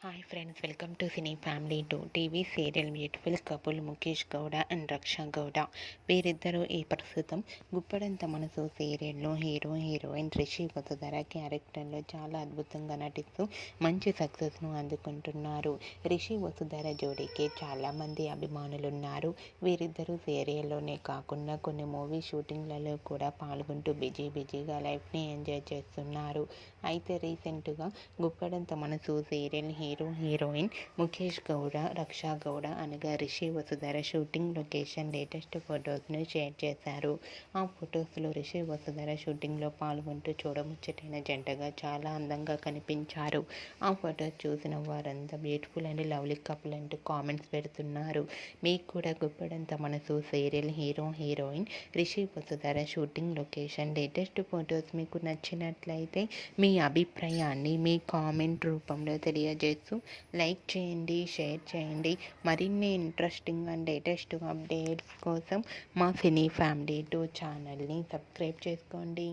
Hi friends, welcome to cine family too. TV serial beautiful couple Mukesh Gowda and Raksha Gowda. వీరిద్దరూ ఈ ప్రస్తుతం గుప్పడంత మనసు సీరియల్లో హీరోయిన్ రిషి వసుధర క్యారెక్టర్లో చాలా అద్భుతంగా నటిస్తూ మంచి సక్సెస్ను అందుకుంటున్నారు. రిషి వసుధర జోడీకి చాలామంది అభిమానులున్నారు. వీరిద్దరూ సీరియల్లోనే కాకుండా కొన్ని మూవీ షూటింగ్లలో కూడా పాల్గొంటూ బిజీగా లైఫ్ని ఎంజాయ్ చేస్తున్నారు. అయితే రీసెంట్గా గుప్పడంత మనసు సీరియల్ హీరోయిన్ ముఖేష్ గౌడ, రక్ష గౌడ అనగా Rishi Vasudhara shooting location latest ఫొటోస్ను షేర్ చేశారు. ఆ ఫొటోస్లో రిషి వసుధర షూటింగ్లో పాల్గొంటూ చూడముచ్చటైన జంటగా చాలా అందంగా కనిపించారు. ఆ ఫొటోస్ చూసిన వారంతా బ్యూటిఫుల్ అండ్ లవ్లీ కపుల్ అంటూ కామెంట్స్ పెడుతున్నారు. మీకు కూడా గుప్పడంత మనసు serial heroine Rishi Vasudhara shooting location latest photos మీకు నచ్చినట్లయితే మీ అభిప్రాయాన్ని మీ కామెంట్ రూపంలో తెలియజేస్తూ లైక్ చేయండి, షేర్ చేయండి. మరిన్ని ఇంట్రెస్టింగ్ అండ్ లేటెస్ట్ అప్డేట్స్ కోసం మా సినీ ఫ్యామిలీ 2 ఛానల్ని సబ్స్క్రైబ్ చేసుకోండి.